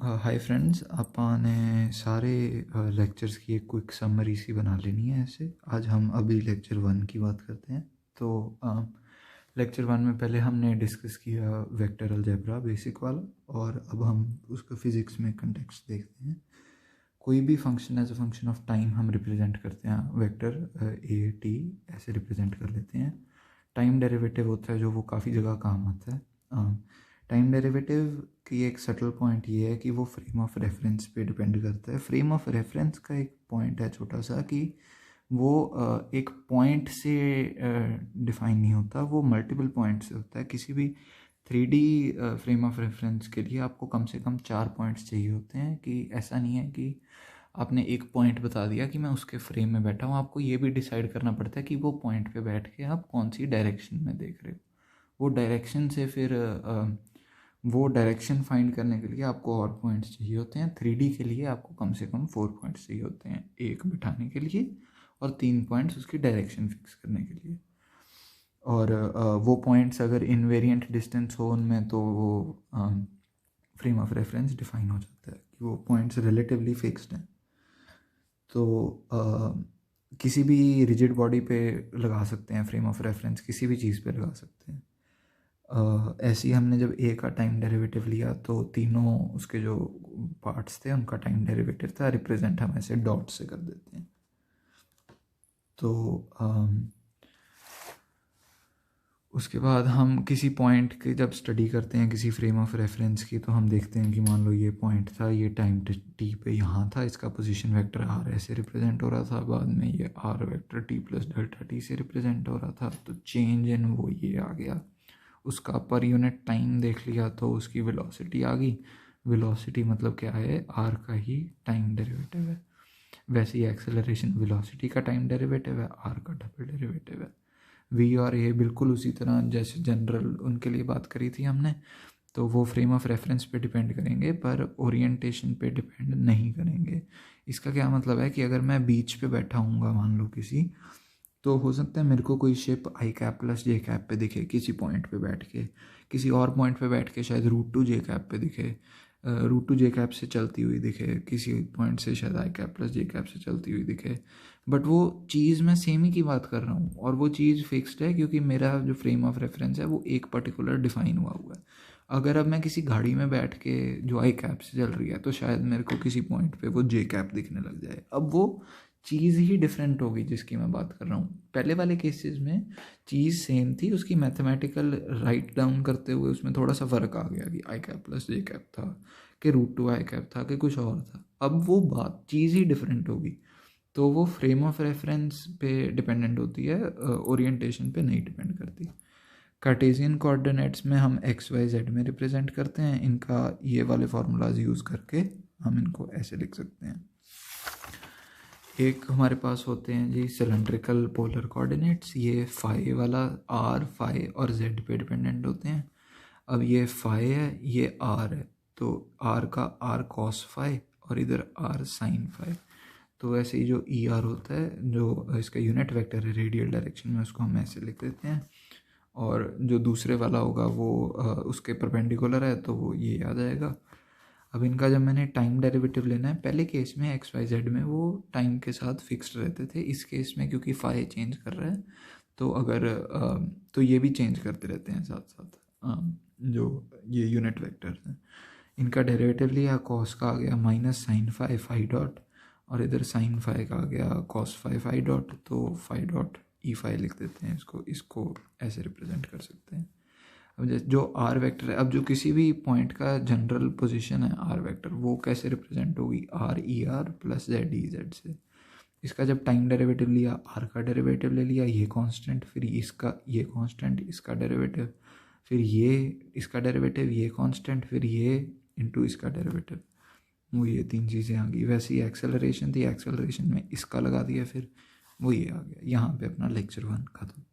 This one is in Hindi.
हाय फ्रेंड्स, ਆਪਾਂ ने सारे लेक्चर्स की एक क्विक समरी सी बना लेनी है। ऐसे आज हम अभी लेक्चर 1 की बात करते हैं। तो लेक्चर 1 में पहले हमने डिस्कस किया वेक्टर अलजेब्रा बेसिक वाला, और अब हम उसको फिज़िक्स में कंटेक्स्ट देखते हैं। कोई भी function as a function of time हम रिप्रेजेंट करते हैं, वेक्टर ए टी ऐसे रिप्रेजेंट कर लेते हैं। टाइम डेरिवेटिव होता है जो वो काफ़ी जगह काम आता है। टाइम डेरिवेटिव की एक सटल पॉइंट ये है कि वो फ्रेम ऑफ रेफरेंस पे डिपेंड करता है। फ्रेम ऑफ रेफरेंस का एक पॉइंट है छोटा सा कि वो एक पॉइंट से डिफाइन नहीं होता, वो मल्टीपल पॉइंट से होता है। किसी भी 3D फ्रेम ऑफ रेफरेंस के लिए आपको कम से कम 4 पॉइंट्स चाहिए होते हैं। कि ऐसा नहीं है कि आपने एक पॉइंट बता दिया कि मैं उसके फ्रेम में बैठा हूँ, आपको ये भी डिसाइड करना पड़ता है कि वो पॉइंट पे बैठ के आप कौन सी डायरेक्शन में देख रहे हो। वो डायरेक्शन से फिर वो डायरेक्शन फाइंड करने के लिए आपको और पॉइंट्स चाहिए होते हैं। 3D के लिए आपको कम से कम 4 पॉइंट्स चाहिए होते हैं, एक बिठाने के लिए और 3 पॉइंट्स उसकी डायरेक्शन फिक्स करने के लिए। और वो पॉइंट्स अगर इनवेरिएंट डिस्टेंस हो उनमें, तो वो फ्रेम ऑफ रेफरेंस डिफाइन हो जाता है कि वो पॉइंट्स रिलेटिवली फिक्स्ड हैं। तो किसी भी रिजिड बॉडी पे लगा सकते हैं फ्रेम ऑफ रेफरेंस, किसी भी चीज़ पे लगा सकते हैं। ऐसे ही हमने जब ए का टाइम डेरिवेटिव लिया तो तीनों उसके जो पार्ट्स थे उनका टाइम डेरिवेटिव था, रिप्रेजेंट हम ऐसे डॉट से कर देते हैं। तो उसके बाद हम किसी पॉइंट की जब स्टडी करते हैं किसी फ्रेम ऑफ रेफरेंस की, तो हम देखते हैं कि मान लो ये पॉइंट था, ये टाइम टी पे यहाँ था, इसका पोजीशन वेक्टर आर ऐसे रिप्रेजेंट हो रहा था, बाद में ये R vector T plus delta T से रिप्रेजेंट हो रहा था। तो चेंज इन वो ये आ गया, उसका पर यूनिट टाइम देख लिया तो उसकी वेलोसिटी आ गई। वेलोसिटी मतलब क्या है, आर का ही टाइम डेरिवेटिव है। वैसे ही एक्सेलरेशन वेलोसिटी का टाइम डेरिवेटिव है, आर का डबल डेरिवेटिव है। वी और ए बिल्कुल उसी तरह जैसे जनरल उनके लिए बात करी थी हमने, तो वो फ्रेम ऑफ रेफरेंस पे डिपेंड करेंगे पर ओरिएंटेशन पे डिपेंड नहीं करेंगे। इसका क्या मतलब है कि अगर मैं बीच पे बैठा हूँगा मान लो किसी, तो हो सकता है मेरे को कोई शिप आई कैप प्लस जे कैप पे दिखे किसी पॉइंट पे बैठ के, किसी और पॉइंट पे बैठ के शायद रूट टू जे कैप पे दिखे, रूट टू जे कैप से चलती हुई दिखे, किसी पॉइंट से शायद आई कैप प्लस जे कैप से चलती हुई दिखे। बट वो चीज़ मैं सेम ही की बात कर रहा हूँ और वो चीज़ फिक्स्ड है, क्योंकि मेरा जो फ्रेम ऑफ रेफरेंस है वो एक पर्टिकुलर डिफाइन हुआ हुआ है। अगर अब मैं किसी गाड़ी में बैठ के जो आई कैप से चल रही है, तो शायद मेरे को किसी पॉइंट पे वो जे कैप दिखने लग जाए। अब वो चीज़ ही डिफरेंट होगी जिसकी मैं बात कर रहा हूँ। पहले वाले केसेस में चीज़ सेम थी, उसकी मैथमेटिकल राइट डाउन करते हुए उसमें थोड़ा सा फ़र्क आ गया कि आई कैप प्लस जे कैप था, कि रूट टू आई कैप था, कि कुछ और था। अब वो बात चीज़ ही डिफरेंट होगी, तो वो फ्रेम ऑफ रेफरेंस पे डिपेंडेंट होती है, ओरिएंटेशन पे नहीं डिपेंड करती। कार्टेशियन कोऑर्डिनेट्स में हम एक्स वाई जेड में रिप्रेजेंट करते हैं। इनका ये वाले फार्मूलाज यूज़ करके हम इनको ऐसे लिख सकते हैं। एक हमारे पास होते हैं जी सिलेंड्रिकल पोलर कोऑर्डिनेट्स, ये फाई वाला आर फाई और जेड पे डिपेंडेंट होते हैं। अब ये फाई है, ये आर है, तो आर का आर कॉस फाई और इधर आर साइन फाई। तो ऐसे ही जो ई आर होता है, जो इसका यूनिट वेक्टर है रेडियल डायरेक्शन में, उसको हम ऐसे लिख देते हैं। और जो दूसरे वाला होगा वो उसके परपेंडिकुलर है, तो वो ये आ जाएगा। अब इनका जब मैंने टाइम डेरिवेटिव लेना है, पहले केस में एक्स वाई जेड में वो टाइम के साथ फिक्स्ड रहते थे। इस केस में क्योंकि फाई चेंज कर रहा है, तो अगर तो ये भी चेंज करते रहते हैं साथ साथ। जो ये यूनिट वेक्टर्स हैं, इनका डेरिवेटिव लिया, कॉस का आ गया minus sine phi phi dot, और इधर साइन फाई का आ गया कॉस फाई फाई डॉट, तो फाई डॉट ई फाई लिख देते हैं। इसको ऐसे रिप्रेजेंट कर सकते हैं। अब जो आर वेक्टर है, अब जो किसी भी पॉइंट का जनरल पोजीशन है आर वेक्टर, वो कैसे रिप्रेजेंट होगी, R E R plus Z E Z से। इसका जब टाइम डेरिवेटिव लिया, आर का डेरिवेटिव ले लिया, ये कांस्टेंट, फिर इसका ये कांस्टेंट, इसका डेरिवेटिव, फिर ये इसका डेरिवेटिव, ये कांस्टेंट, फिर ये इनटू इसका डेरिवेटिव, वो ये 3 चीज़ें आ गई। वैसे ही एक्सेलरेशन थी, एक्सेलरेशन में इसका लगा दिया, फिर वो ये आ गया। यहाँ पे अपना लेक्चर 1 खत्म।